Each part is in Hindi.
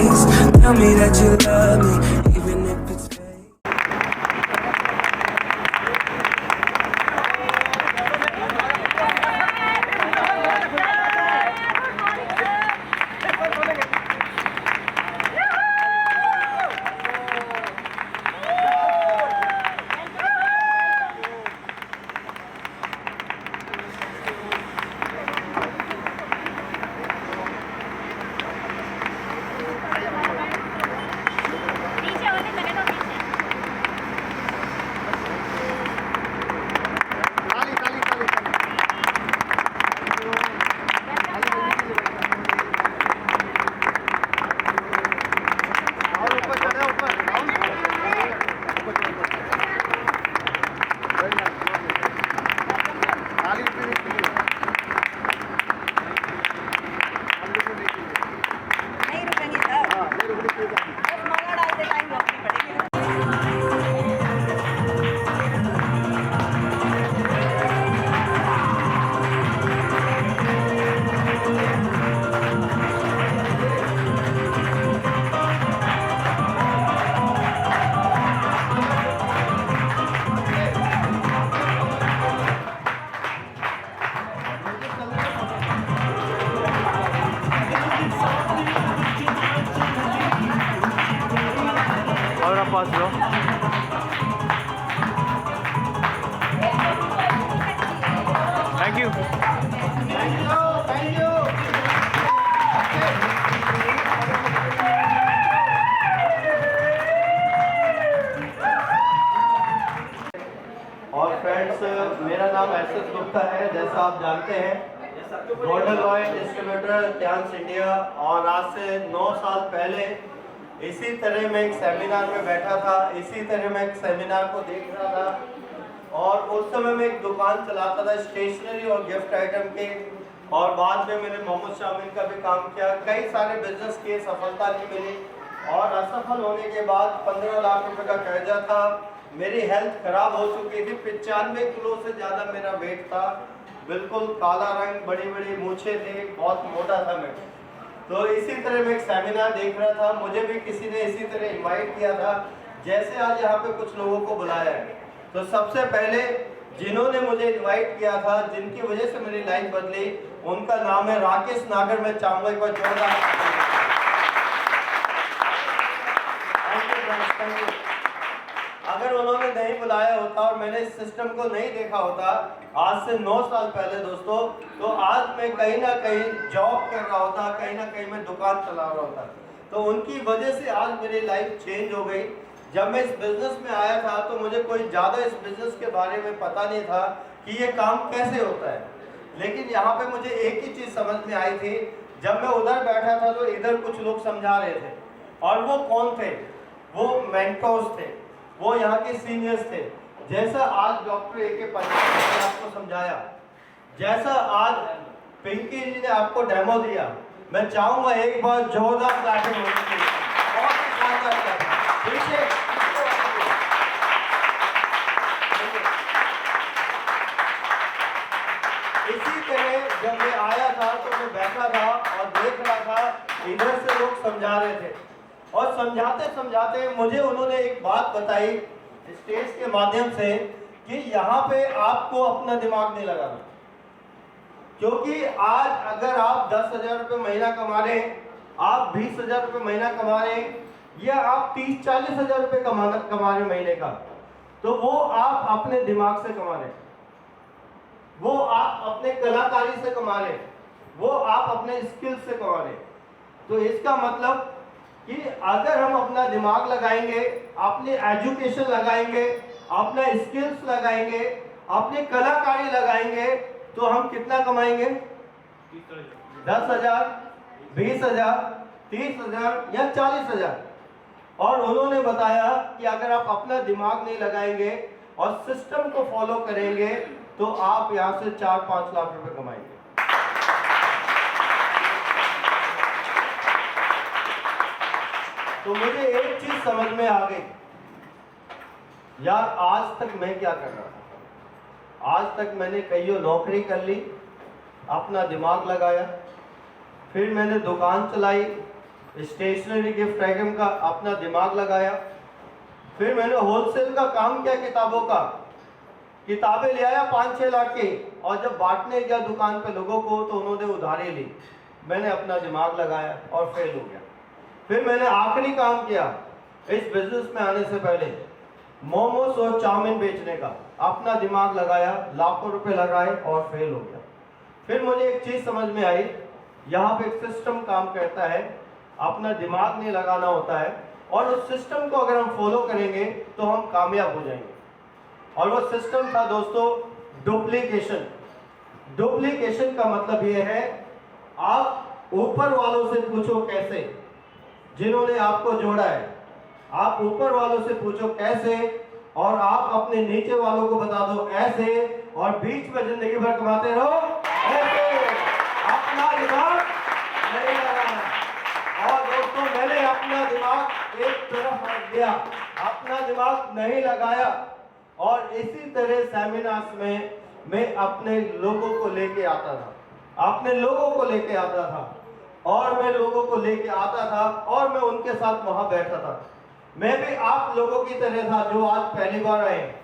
face. Tell me that you love me, even if it's fake. Ahora paso. Thank you. और फ्रेंड्स, मेरा नाम एस गुप्ता है, जैसा आप जानते हैं गोल्डन लॉयल डिस्ट्रीब्यूटर ध्यान इंडिया। और आज से 9 साल पहले इसी तरह मैं एक सेमिनार में बैठा था, इसी तरह मैं एक सेमिनार को देख रहा था और उस समय मैं एक दुकान चलाता था स्टेशनरी और गिफ्ट आइटम के। और बाद में मैंने मोहम्मद शामिल का भी काम किया, कई सारे बिजनेस किए, सफलता नहीं मिली और असफल होने के बाद 15 लाख रुपए का कर्जा था। मेरी हेल्थ खराब हो चुकी थी, 95 किलो से ज़्यादा मेरा वेट था, बिल्कुल काला रंग, बड़ी बड़ी मूछें थे, बहुत मोटा था मैं। तो इसी तरह मैं एक सेमिनार देख रहा था, मुझे भी किसी ने इसी तरह इनवाइट किया था, जैसे आज यहाँ पे कुछ लोगों को बुलाया है। तो सबसे पहले जिन्होंने मुझे इनवाइट किया था, जिनकी वजह से मेरी लाइफ बदली, उनका नाम है राकेश नागर। मैं चाहूँगा एक बार जोरदार। अगर उन्होंने नहीं बुलाया होता और मैंने इस सिस्टम को नहीं देखा होता आज से 9 साल पहले दोस्तों, तो आज मैं कहीं ना कहीं जॉब कर रहा होता, कहीं ना कहीं मैं दुकान चला रहा होता। तो उनकी वजह से आज मेरी लाइफ चेंज हो गई। जब मैं इस बिज़नेस में आया था तो मुझे कोई ज़्यादा इस बिज़नेस के बारे में पता नहीं था कि ये काम कैसे होता है, लेकिन यहाँ पे मुझे एक ही चीज़ समझ में आई थी। जब मैं उधर बैठा था तो इधर कुछ लोग समझा रहे थे, और वो कौन थे? वो मेंटोर्स थे, वो यहाँ के सीनियर्स थे। जैसा आज डॉक्टर ए.के. पटेल ने आपको समझाया, जैसा आज पिंकी जी ने आपको डेमो दिया, मैं चाहूँगा एक बार जोरदार क्लैपिंग होनी चाहिए। बहुत ही शानदार क्लैपिंग। इसी तरह जब मैं आया था तो मैं बैठा था और देख रहा था इधर से लोग समझा रहे थे, और समझाते समझाते मुझे उन्होंने एक बात बताई स्टेज के माध्यम से कि यहाँ पे आपको अपना दिमाग नहीं लगाना, क्योंकि आज अगर आप 10,000 रुपये महीना कमा रहे हैं, आप 20,000 रुपये महीना कमा रहे हैं, या आप 30-40 हज़ार रुपये कमा रहे महीने का, तो वो आप अपने दिमाग से कमा रहे हैं, वो आप अपने कलाकारी से कमा रहे हैं, वो आप अपने स्किल से कमा रहे हैं। तो इसका मतलब कि अगर हम अपना दिमाग लगाएंगे, अपनी एजुकेशन लगाएंगे, अपना स्किल्स लगाएंगे, अपनी कलाकारी लगाएंगे, तो हम कितना कमाएंगे? 10,000, 20,000, 30,000 या 40,000। और उन्होंने बताया कि अगर आप अपना दिमाग नहीं लगाएंगे और सिस्टम को फॉलो करेंगे तो आप यहाँ से 4-5 लाख रुपए कमाएंगे। तो मुझे एक चीज समझ में आ गई, यार आज तक मैं क्या कर रहा था? आज तक मैंने कईयों नौकरी कर ली, अपना दिमाग लगाया, फिर मैंने दुकान चलाई, स्टेशनरी गिफ्ट आइटम का अपना दिमाग लगाया। फिर मैंने होलसेल का काम किया, किताबों का, किताबें ले आया 5-6 लाख की, और जब बांटने गया दुकान पे लोगों को तो उन्होंने उधारी ली। मैंने अपना दिमाग लगाया और फेल हो गया। फिर मैंने आखिरी काम किया इस बिजनेस में आने से पहले, मोमोज और चाउमीन बेचने का, अपना दिमाग लगाया, लाखों रुपए लगाए और फेल हो गया। फिर मुझे एक चीज समझ में आई, यहाँ पे एक सिस्टम काम करता है, अपना दिमाग नहीं लगाना होता है, और उस सिस्टम को अगर हम फॉलो करेंगे तो हम कामयाब हो जाएंगे। और वो सिस्टम था दोस्तों डुप्लीकेशन। डुप्लीकेशन का मतलब ये है, आप ऊपर वालों से पूछो कैसे, जिन्होंने आपको जोड़ा है, आप ऊपर वालों से पूछो कैसे, और आप अपने नीचे वालों को बता दो ऐसे, और बीच में जिंदगी भर कमाते रहो ऐसे। अपना दिमाग नहीं लगाना। और दोस्तों मैंने अपना दिमाग एक तरफ रख दिया, अपना दिमाग नहीं लगाया, और इसी तरह सेमिनार्स में मैं अपने लोगों को लेके आता था, अपने लोगों को लेके आता था, और मैं लोगों को लेके आता था, और मैं उनके साथ वहां बैठा था। मैं भी आप लोगों की तरह था जो आज पहली बार आए।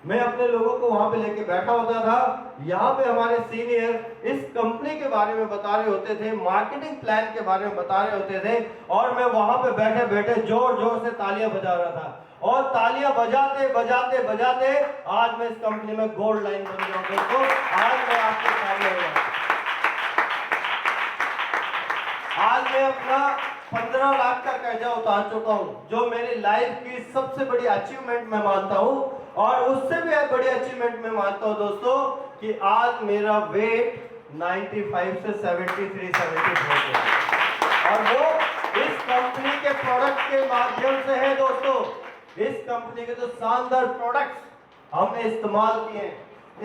मैं अपने लोगों को वहां पे लेके बैठा होता था। यहाँ पे हमारे सीनियर इस कंपनी के बारे में बता रहे होते थे, मार्केटिंग प्लान के बारे में बता रहे होते थे, और मैं वहां पे बैठे बैठे जोर जोर से तालियां बजा रहा था, और तालियां बजाते बजाते बजाते आज मैं इस कंपनी में गोल्ड लाइन बन गया हूं। दोस्तों आज मैं आपके सामने हूं। आज मैं अपना 15 लाख का कर्जा उतार चुका हूं, जो मेरी लाइफ की सबसे बड़ी अचीवमेंट मैं मानता हूं, और उससे भी बड़ी अचीवमेंट मैं मानता हूं दोस्तों कि आज मेरा वेट 95 से 73-74 है, और वो इस कंपनी के प्रोडक्ट के माध्यम से है। दोस्तों इस कंपनी के जो शानदार प्रोडक्ट्स हमने इस्तेमाल किए।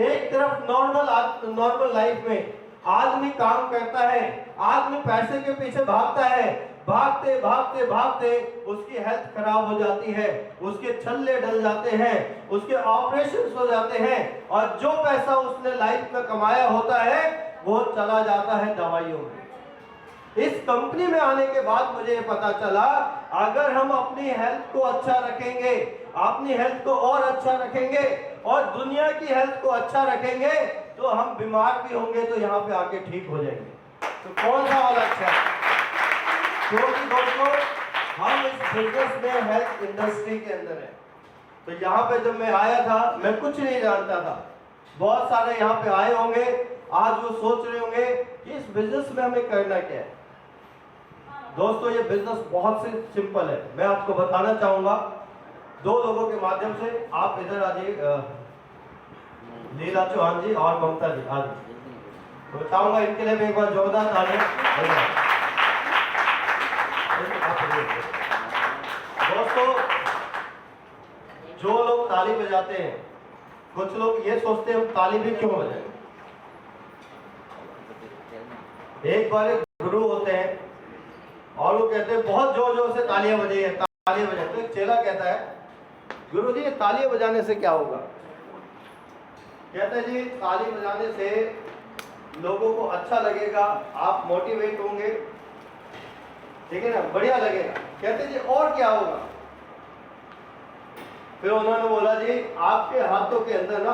एक तरफ नॉर्मल लाइफ में आदमी काम करता है, आदमी पैसे के पीछे भागता है, भागते भागते भागते उसकी हेल्थ खराब हो जाती है, उसके छल्ले डल जाते हैं, उसके ऑपरेशंस हो जाते हैं, और जो पैसा उसने लाइफ में कमाया होता है वो चला जाता है दवाइयों में। इस कंपनी में आने के बाद मुझे पता चला, अगर हम अपनी हेल्थ को अच्छा रखेंगे, अपनी हेल्थ को और अच्छा रखेंगे, और दुनिया की हेल्थ को अच्छा रखेंगे, तो हम बीमार भी होंगे तो यहाँ पे आके ठीक हो जाएंगे। तो कौन सा वाला अच्छा है? क्योंकि दोस्तों हम इस बिजनेस में हेल्थ इंडस्ट्री के अंदर है। तो यहाँ पे जब मैं आया था मैं कुछ नहीं जानता था। बहुत सारे यहाँ पे आए होंगे, आज वो सोच रहे होंगे कि इस बिजनेस में हमें करना क्या है। दोस्तों ये बिजनेस बहुत से सिंपल है। मैं आपको बताना चाहूंगा 2 लोगों के माध्यम से। आप इधर आ जाइए, लीला चौहान जी और ममता जी आज तो चाहूंगा इनके लिए भी एक बार जोरदार तालियां। दोस्तों जो लोग ताली बजाते हैं, कुछ लोग ये सोचते हैं हम ताली भी क्यों बजाएं। एक बार एक गुरु होते हैं और वो कहते हैं बहुत जोर जोर से तालियां बजाइए, तालियां बजाइए। तो एक चेला कहता है गुरु जी तालियां बजाने से क्या होगा? कहते हैं जी ताली बजाने से लोगों को अच्छा लगेगा, आप मोटिवेट होंगे, ठीक है ना, बढ़िया लगेगा। कहते जी और क्या होगा? फिर उन्होंने बोला जी आपके हाथों के अंदर ना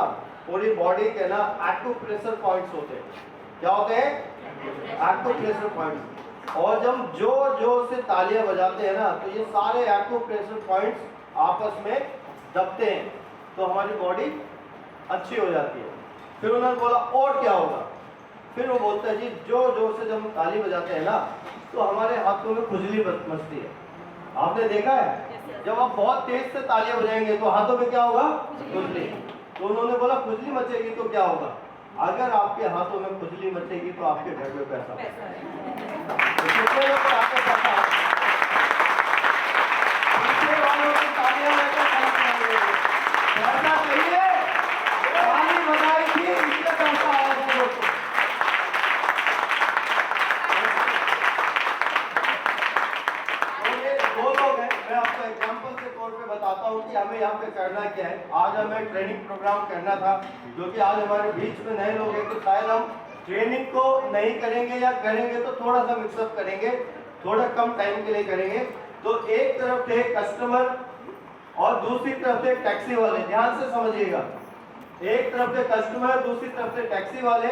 पूरी बॉडी के ना एक्यूप्रेशर पॉइंट्स होते हैं। क्या होते हैं? Acupressure points. और जब जोर जोर से तालियां बजाते हैं ना तो ये सारे एक्यूप्रेशर पॉइंट्स आपस में दबते हैं, तो हमारी बॉडी अच्छी हो जाती है। फिर उन्होंने बोला और क्या होगा? फिर वो बोलता है जी जोर जोर से जब हम ताली बजाते हैं ना तो हमारे हाथों में खुजली मचती है। आपने देखा है जब आप बहुत तेज से तालियां बजाएंगे तो हाथों में क्या होगा? खुजली। तो उन्होंने बोला खुजली मचेगी तो क्या होगा? अगर आपके हाथों में खुजली मचेगी तो आपके घर में पैसा तो कितने लोग को आपके पैसा वालों की तालियां लेकर पैसा चाहिए, ताली बजाई थी इसलिए पैसा आया था दोस्तों। बताता हूँ कि हमें यहाँ पे करना क्या है। आज हमें ट्रेनिंग प्रोग्राम करना था, जो कि आज हमारे बीच में नए लोग हैं तो शायद हम ट्रेनिंग को नहीं करेंगे या करेंगे तो थोड़ा सा मिक्सअप करेंगे। थोड़ा कम टाइम के लिए करेंगे। तो एक तरफ थे कस्टमर और दूसरी तरफ थे टैक्सी वाले, ध्यान से समझिएगा। एक तरफ थे कस्टमर, दूसरी तरफ थे टैक्सी वाले।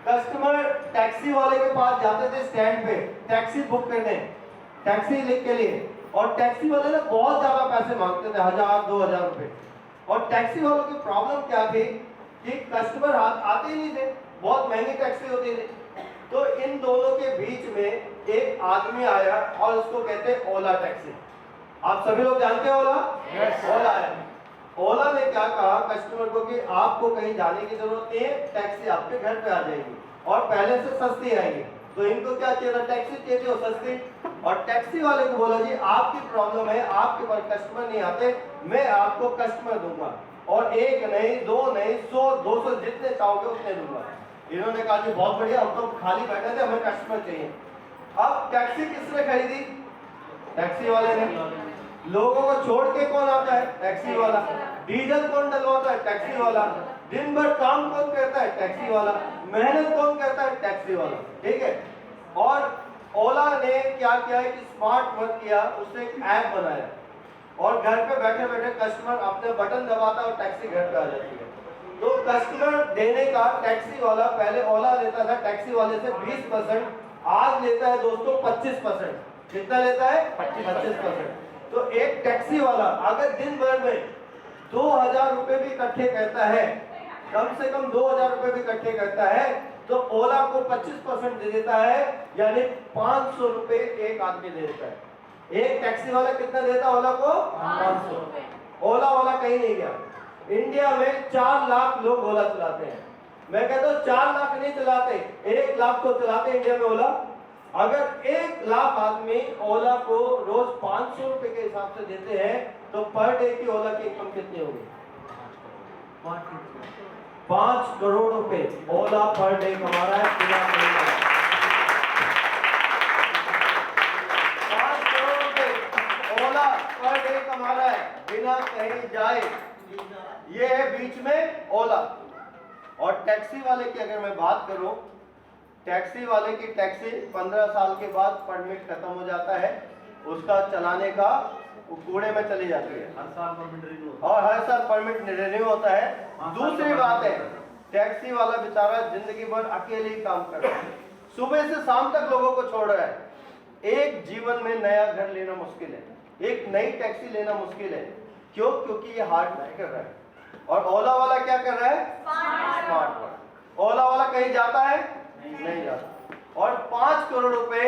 कस्टमर टैक्सी वाले के पास जाते थे स्टैंड पे टैक्सी बुक करने, टैक्सी लिख के लिए, और टैक्सी वाले ना बहुत ज्यादा पैसे मांगते थे, 1000-2000 रुपए। और टैक्सी वालों की प्रॉब्लम क्या थी कि कस्टमर आते ही नहीं थे, बहुत महंगी टैक्सी होती थी। तो इन दोनों के बीच में एक आदमी आया और उसको कहते हैं ओला टैक्सी। आप सभी लोग जानते हैं ओला? ओला है। ओला ने क्या कहा कस्टमर को कि आपको कहीं जाने की जरूरत नहीं है, टैक्सी आपके घर पे आ जाएगी और पहले से सस्ती आएगी। तो इनको क्या चाहिए, टैक्सी चाहिए और सस्ती। और टैक्सी वाले को बोला जी आपकी प्रॉब्लम है, आपके पास कस्टमर नहीं आते, मैं आपको कस्टमर दूंगा, और एक नहीं, दो नहीं, 100-200 जितने चाहोगे उतने दूंगा। इन्होंने कहा जी बहुत बढ़िया, हम तो खाली बैठे थे, हमें कस्टमर चाहिए। अब टैक्सी किसने खरीदी? टैक्सी वाले ने। लोगों को छोड़ के कौन आता है? टैक्सी वाला। डीजल कौन डलवाता है? टैक्सी वाला। दिन भर काम कौन करता है? टैक्सी वाला। मेहनत कौन करता है? टैक्सी वाला। ठीक है। और ओला ने क्या किया है कि स्मार्ट वर्क किया, उसने एक ऐप बनाया और घर पे बैठे बैठे कस्टमर अपने बटन दबाता है और टैक्सी घर पे आ जाती है। तो कस्टमर देने का टैक्सी वाला पहले ओला लेता था टैक्सी वाले से 20%, आज लेता है दोस्तों 25%। कितना लेता है? 25%। तो एक टैक्सी वाला अगर दिन भर में 2000 रुपए भी इकट्ठे करता है, कम से कम 2000 रुपए भी इकट्ठे करता है, तो ओला को 25% दे देता है, यानी 500 रुपए एक आदमी दे देता है। एक टैक्सी वाला कितना देता है ओला को? 500। ओला वाला कहीं नहीं गया। इंडिया में 4 लाख लोग ओला चलाते हैं। मैं कहता हूँ 4 लाख नहीं चलाते, 1 लाख तो चलाते इंडिया में ओला। अगर 1 लाख आदमी ओला को रोज 500 रुपए के हिसाब से देते हैं, तो पर डे की ओला की इनकम कितनी होगी? 5 करोड़ रुपए ओला पर डे कमा रहा है। 5 करोड़ रुपए ओला पर डे कमा रहा है बिना कहीं जाए। ये है बीच में ओला। और टैक्सी वाले की अगर मैं बात करूं, टैक्सी वाले की टैक्सी 15 साल के बाद परमिट खत्म हो जाता है, उसका चलाने का वो कूड़े में चली जाती है, हर साल परमिट रिन्यू और हर साल परमिट रिन्यू होता है। दूसरी बात है, टैक्सी वाला बेचारा जिंदगी भर अकेले ही काम कर रहा है, सुबह से शाम तक लोगों को छोड़ रहा है। एक जीवन में नया घर लेना मुश्किल है, एक नई टैक्सी लेना मुश्किल है। क्यों? क्योंकि ये हार्ड वर्क कर रहा है। और ओला वाला क्या कर रहा है? Smart work. ओला वाला कहीं जाता है? नहीं जाता। और 5 करोड़ रुपए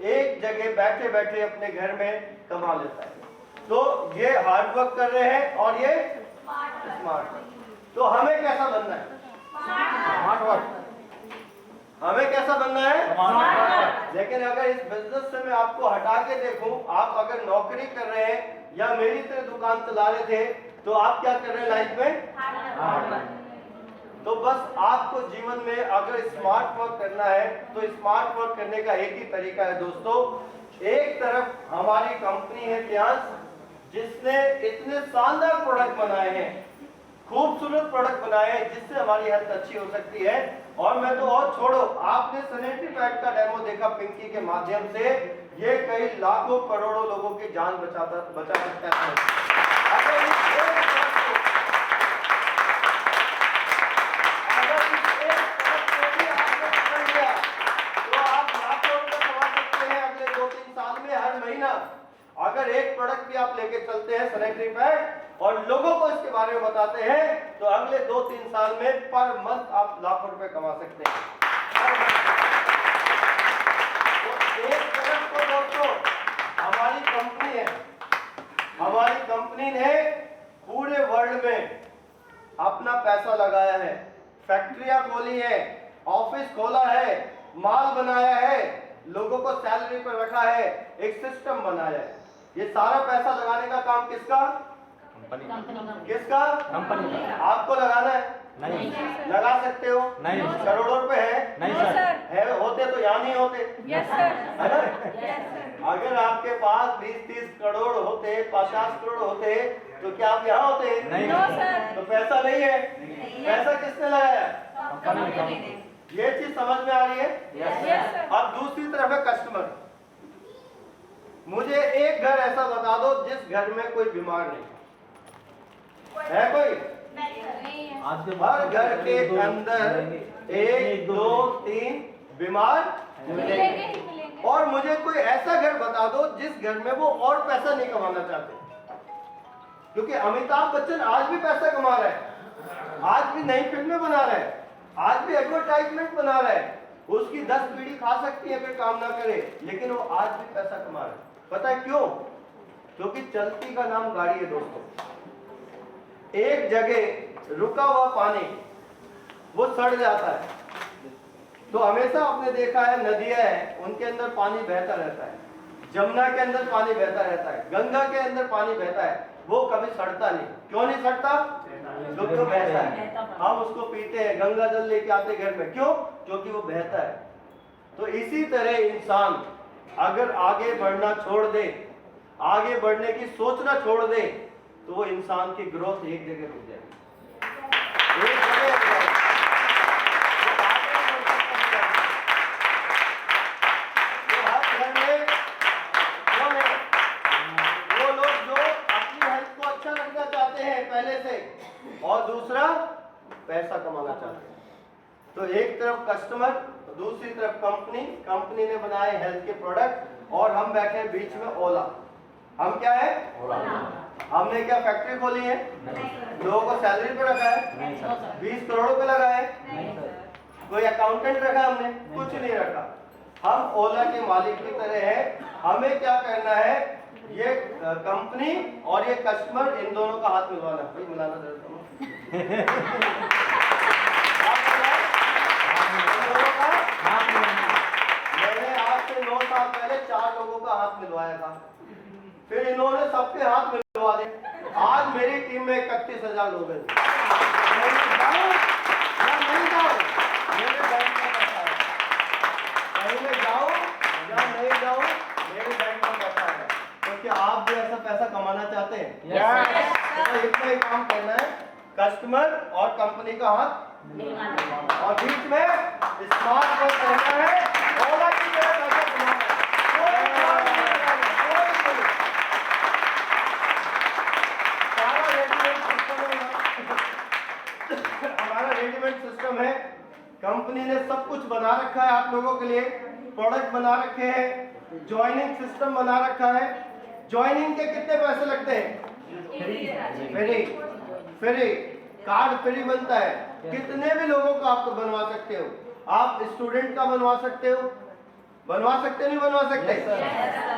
एक जगह बैठे बैठे अपने घर में कमा लेता है। तो ये हार्ड वर्क कर रहे हैं और ये स्मार्ट वर्क। तो हमें कैसा बनना है? Smart work. हमें कैसा बनना है? लेकिन अगर इस बिजनेस से मैं आपको हटा के देखूं, आप अगर नौकरी कर रहे हैं या मेरी तरह दुकान चला रहे थे, तो आप क्या कर रहे हैं लाइफ में? तो बस आपको जीवन में अगर स्मार्ट वर्क करना है, तो स्मार्ट वर्क करने का एक ही तरीका है दोस्तों। एक तरफ हमारी कंपनी है त्यांश, जिसने इतने शानदार प्रोडक्ट बनाए हैं, खूबसूरत प्रोडक्ट बनाए हैं, जिससे हमारी हेल्थ अच्छी हो सकती है। और मैं तो और छोड़ो, आपने सैनिटरी पैड का डेमो देखा पिंकी के माध्यम से, ये कई लाखों करोड़ों लोगों की जान बचा सकता है। अगर इस एक प्रोडक्ट को भी आपने पकड़ लिया, तो आप लाखों रुपए कमा सकते हैं अगले 2-3 साल में, हर महीना। अगर एक प्रोडक्ट भी आप लेके चलते हैं सैनिटरी पैड और लोगों को इसके बारे में बताते हैं, तो अगले 2-3 साल में पर मंथ आप लाखों रुपए कमा सकते हैं। तो एक तरफ तो दोस्तों हमारी कंपनी है, हमारी कंपनी ने पूरे वर्ल्ड में अपना पैसा लगाया है, फैक्ट्रियां खोली है, ऑफिस खोला है, माल बनाया है, लोगों को सैलरी पर रखा है, एक सिस्टम बनाया है। ये सारा पैसा लगाने का काम किसका? किसका? कंपनी का। आपको लगाना है? नहीं। लगा सकते हो? नहीं। करोड़ों रुपए है? नहीं सर। है होते तो यहाँ नहीं होते। Yes sir. है ना? अगर आपके पास 20-30 करोड़ होते, 50 करोड़ होते, तो क्या आप यहाँ होते? नहीं सर। तो पैसा नहीं है, पैसा किसने लगाया? कंपनी ने। ये चीज समझ में आ रही है? Yes sir. अब दूसरी तरफ है कस्टमर। मुझे एक घर ऐसा बता दो जिस घर में कोई बीमार नहीं है। कोई? हर घर के अंदर 1 2 3 बीमार मिलेंगे। और मुझे कोई ऐसा घर बता दो जिस घर में वो और पैसा नहीं कमाना चाहते, क्योंकि अमिताभ बच्चन आज भी पैसा कमा रहा है, आज भी नई फिल्में बना रहा है, आज भी एडवर्टाइजमेंट बना रहा है, उसकी 10 पीढ़ी खा सकती है अगर काम ना करे, लेकिन वो आज भी पैसा कमा रहा है। पता है क्यों? क्योंकि चलती का नाम गाड़ी है दोस्तों। एक जगह रुका हुआ पानी वो सड़ जाता है, तो हमेशा आपने देखा है नदियां हैं उनके अंदर पानी बहता रहता है, जमुना के अंदर पानी बहता रहता है, गंगा के अंदर पानी बहता है, वो कभी सड़ता नहीं। क्यों नहीं सड़ता? क्योंकि वो बहता है, हम उसको पीते हैं, गंगा जल लेके आते घर में। क्यों? क्योंकि वो बहता है। तो इसी तरह इंसान अगर आगे बढ़ना छोड़ दे, आगे बढ़ने की सोचना छोड़ दे, तो वो इंसान की ग्रोथ एक जगह रुक जाएगी, एक जगह रुक जाएगी। तो हर घर में कौन है? वो लोग जो अपनी हेल्थ को अच्छा रखना चाहते हैं पहले से, और दूसरा पैसा कमाना चाहते हैं। तो एक तरफ कस्टमर, दूसरी तरफ कंपनी, कंपनी ने बनाए हेल्थ के प्रोडक्ट, और हम बैठे बीच में ओला। हम क्या है? ओला। हमने क्या फैक्ट्री खोली है? लोगों को सैलरी पे रखा है? 20 करोड़ पे लगा है? कोई अकाउंटेंट रखा हमने? कुछ नहीं रखा। हम ओला के मालिक की तरह है। हमें क्या करना है? ये कंपनी और ये कस्टमर, इन दोनों का हाथ मिलवाना। भाई मिलाना जरूर। मैंने आज से 9 साल पहले 4 लोगों का हाथ मिलवाया था, फिर इन्होंने सबके हाथ मिलवा दिए। आज मेरी टीम में 31,000 लोग हैं। नहीं जाऊं, मेरे बैंक में पैसा है। कहीं में जाऊं या नहीं जाऊं, मेरे बैंक में पैसा है। तो क्या आप भी ऐसा पैसा कमाना चाहते हैं? तो इतना ही काम करना है, कस्टमर और कंपनी का हाथ, और बीच में स्मार्ट वर्क करना है, ओला की तरह पैसा कमाना है। सारा रेडीमेड सिस्टम है, हमारा रेडीमेड सिस्टम है। कंपनी ने सब कुछ बना रखा है आप लोगों के लिए, प्रोडक्ट बना रखे हैं, ज्वाइनिंग सिस्टम बना रखा है। ज्वाइनिंग के कितने पैसे लगते हैं? फ्री। कार्ड फ्री बनता है। कितने भी लोगों का आप बनवा सकते हो। आप स्टूडेंट का बनवा सकते हो, बनवा सकते नहीं बनवा सकते?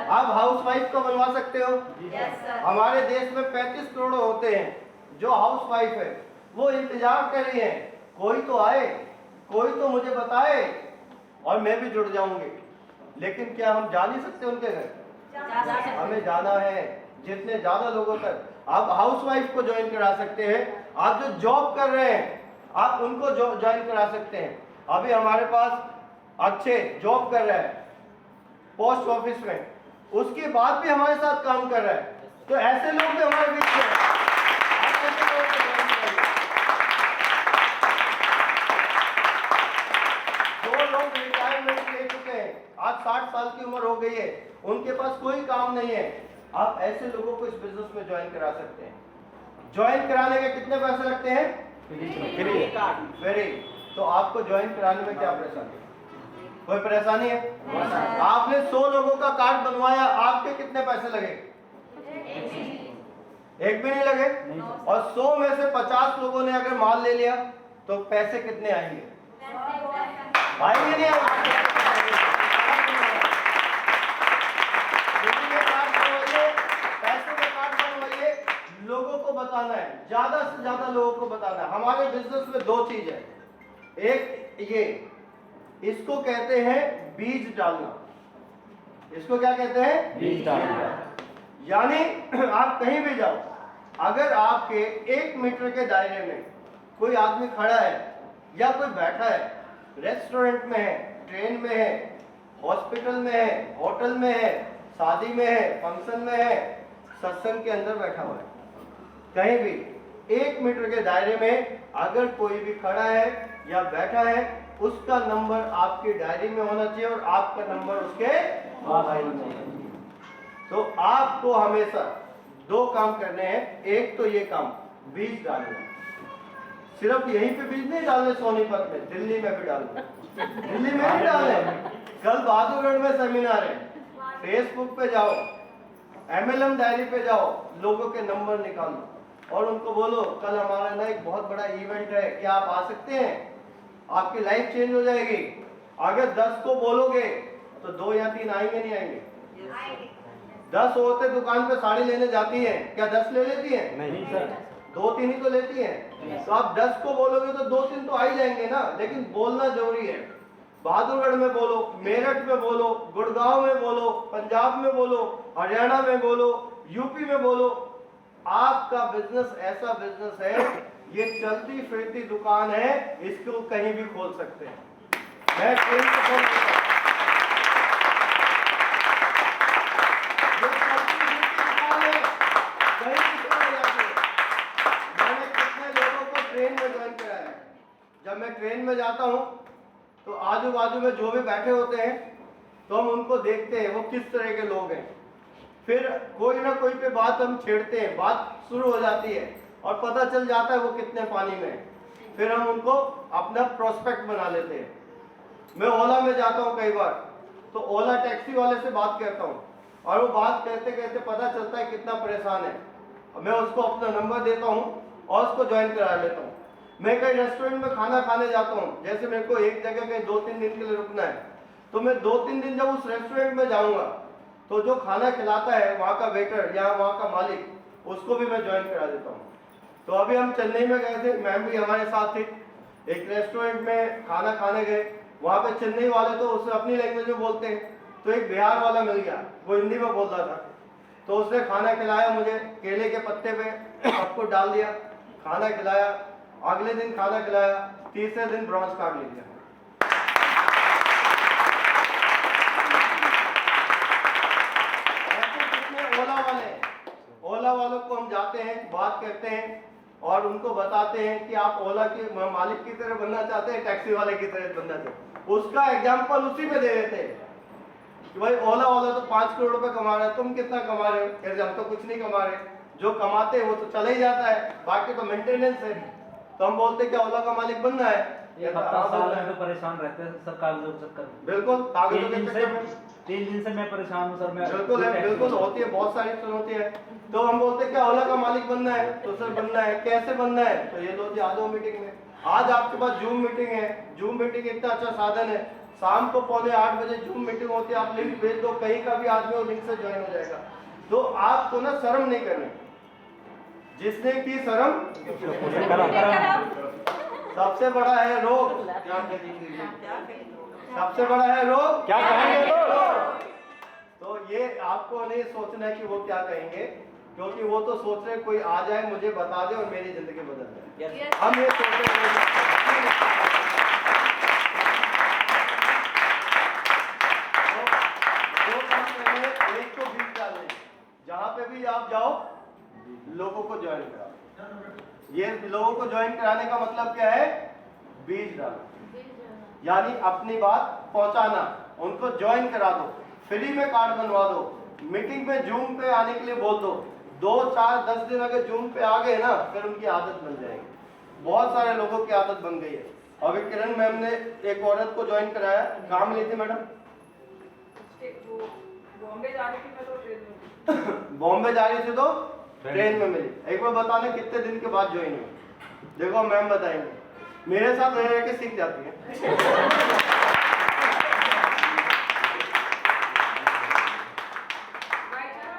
आप हाउस वाइफ का बनवा सकते हो। हमारे देश में 35 करोड़ होते हैं जो हाउस वाइफ है, वो इंतजार कर रही है कोई तो आए, कोई तो मुझे बताए और मैं भी जुड़ जाऊंगी। लेकिन क्या हम जा नहीं सकते उनके घर? हमें जाना है। जितने ज्यादा लोगों तक आप हाउस वाइफ को ज्वाइन करा सकते हैं, आप जो जॉब कर रहे हैं आप उनको ज्वाइन करा सकते हैं। अभी हमारे पास अच्छे जॉब कर रहे हैं पोस्ट ऑफिस में, उसके बाद भी हमारे साथ काम कर रहा है, तो ऐसे लोग भी हमारे बीच में हैं। आप ऐसे लोगों को ज्वाइन कराइए। जो लोग रिटायरमेंट ले चुके हैं, आज 60 साल की उम्र हो गई है, उनके पास कोई काम नहीं है, आप ऐसे लोगों को इस बिजनेस में ज्वाइन करा सकते हैं। ज्वाइन कराने के कितने पैसे लगते हैं? फ्री। तो आपको ज्वाइन कराने में क्या परेशानी है? कोई परेशानी है? आपने 100 लोगों का कार्ड बनवाया, आपके कितने पैसे लगे? एक भी नहीं लगे। और 100 में से 50 लोगों ने अगर माल ले लिया तो पैसे कितने आएंगे? आएंगे नहीं आएंगे? लोगों को बताना है, ज्यादा से ज्यादा लोगों को बताना है। हमारे बिजनेस में 2 चीज है, एक ये, इसको कहते हैं बीज डालना। इसको क्या कहते हैं? बीज डालना। यानी आप कहीं भी जाओ, अगर आपके 1 मीटर के दायरे में कोई आदमी खड़ा है या कोई बैठा है, रेस्टोरेंट में है, ट्रेन में है, हॉस्पिटल में है, होटल में है, शादी में है, फंक्शन में है, सत्संग के अंदर बैठा हुआ है, कहीं भी 1 मीटर के दायरे में अगर कोई भी खड़ा है या बैठा है, उसका नंबर आपकी डायरी में होना चाहिए और आपका नंबर उसके मोबाइल में होना चाहिए। तो आपको हमेशा दो काम करने हैं। एक तो ये काम बीज डालना, सिर्फ यहीं पे बीज नहीं डालने सोनीपत में, दिल्ली में भी डालना। दिल्ली में नहीं डाले, कल बहादुरगढ़ में सेमिनार है, फेसबुक पे जाओ, MLM डायरी पे जाओ, लोगों के नंबर निकालो और उनको बोलो कल हमारा ना एक बहुत बड़ा इवेंट है, क्या आप आ सकते हैं? आपकी लाइफ चेंज हो जाएगी। अगर 10 को बोलोगे तो 2 या 3 आएंगे, नहीं आएंगे? 10 औरतें दुकान पे साड़ी लेने जाती हैं, क्या 10 ले लेती हैं? नहीं सर, 2-3 ही तो लेती हैं। तो आप 10 को बोलोगे तो 2-3 तो आ ही जाएंगे ना, लेकिन बोलना जरूरी है। बहादुरगढ़ में बोलो, मेरठ में बोलो, गुड़गांव में बोलो, पंजाब में बोलो, हरियाणा में बोलो, यूपी में बोलो। आपका बिजनेस ऐसा बिजनेस है, ये चलती फिरती दुकान है, इसको कहीं भी खोल सकते हैं। मैं ट्रेन पे खोल सकता हूं। ये चलती फिरती दुकान है, कहीं भी खोल जाती है। मैंने कितने लोगों को ट्रेन में ज्वाइन कराया है। जब मैं ट्रेन में जाता हूँ तो आजू बाजू में जो भी बैठे होते हैं तो हम उनको देखते हैं वो किस तरह के लोग हैं। फिर कोई ना कोई पे बात हम छेड़ते हैं, बात शुरू हो जाती है और पता चल जाता है वो कितने पानी में है। फिर हम उनको अपना प्रोस्पेक्ट बना लेते हैं। मैं ओला में जाता हूँ कई बार, तो ओला टैक्सी वाले से बात करता हूँ और वो बात कहते कहते पता चलता है कितना परेशान है। मैं उसको अपना नंबर देता हूँ और उसको ज्वाइन करा लेता हूँ। मैं कई रेस्टोरेंट में खाना खाने जाता हूँ, जैसे मेरे को एक जगह कहीं 2-3 दिन के लिए रुकना है, तो मैं 2-3 दिन जब उस रेस्टोरेंट में जाऊँगा तो जो खाना खिलाता है वहाँ का वेटर या वहाँ का मालिक, उसको भी मैं ज्वाइन करा देता हूँ। तो अभी हम चेन्नई में गए थे, मैम भी हमारे साथ थी, एक रेस्टोरेंट में खाना खाने गए। वहाँ पे चेन्नई वाले तो उससे अपनी लैंग्वेज में बोलते हैं, तो एक बिहार वाला मिल गया, वो हिंदी में बोल रहा था। तो उसने खाना खिलाया मुझे, केले के पत्ते पे सबको डाल दिया, खाना खिलाया। अगले दिन खाना खिलाया, तीसरे दिन ब्रॉन्ज कार्ड ले लिया। ऐसे कितने ओला वाले, ओला वालों को हम जाते हैं, बात करते हैं और उनको बताते हैं कि आप ओला के मालिक की तरह बनना चाहते हैं, टैक्सी वाले की तरह बनना चाहते हैं। उसका एग्जाम्पल उसी में दे देते हैं कि भाई ओला वाला तो 5 करोड़ रुपए कमा रहा है, तुम कितना कमा रहे हो? यार हम तो कुछ नहीं कमा रहे, जो कमाते हैं वो तो चला ही जाता है, बाकी तो मेंटेनेंस है। तो हम बोलते क्या ओला का मालिक बनना है? ये 17 साल में तो परेशान रहते हैं सर कागजों के चक्कर में। बिल्कुल, कागजों के चक्कर में 3 दिन से मैं परेशान हूँ सर। मैं बिल्कुल है, बिल्कुल होती है, बहुत सारी चीज होती है। तो हम बोलते क्या ओला का मालिक बनना है? तो सर बनना है, कैसे बनना है? तो ये लो जी, आ जाओ मीटिंग में। आज आपके पास जूम मीटिंग है, जूम मीटिंग इतना अच्छा साधन है, शाम को 7:45 बजे जूम मीटिंग होती है, आप लिंक भेज दो, कहीं का भी आदमी वो लिंक से ज्वाइन हो जाएगा। तो आपको ना शर्म नहीं करनी, जिसने की शर्म सबसे बड़ा है रोग। सबसे बड़ा है रोग, क्या कहेंगे लोग? तो ये आपको नहीं सोचना है कि वो क्या कहेंगे, क्योंकि वो तो सोच रहे कोई आ जाए मुझे बता दे और मेरी जिंदगी बदल जाए। हम ये सोच रहे हैं, एक तो बीज डालने, जहाँ पे भी आप जाओ लोगों को ज्वाइन कराओ। ये लोगों को ज्वाइन कराने का मतलब क्या है? बीज डालो, यानी अपनी बात पहुंचाना, उनको ज्वाइन करा दो, फ्री में कार्ड बनवा दो, मीटिंग पे जूम पे आने के लिए बोल दो। 2, 4, 10 दिन अगर जूम पे आ गए ना, फिर उनकी आदत बन जाएगी। बहुत सारे लोगों की आदत बन गई है। अभी किरण मैम ने एक औरत को ज्वाइन कराया, काम ली थी मैडम, बॉम्बे जा रही थी मैं तो ट्रेन में। बॉम्बे जा रही थी तो ट्रेन में मिली। एक बार बताने कितने दिन के बाद ज्वाइन हुई? देखो मैम बताएंगे, मेरे साथ रह रह के सीख जाती है।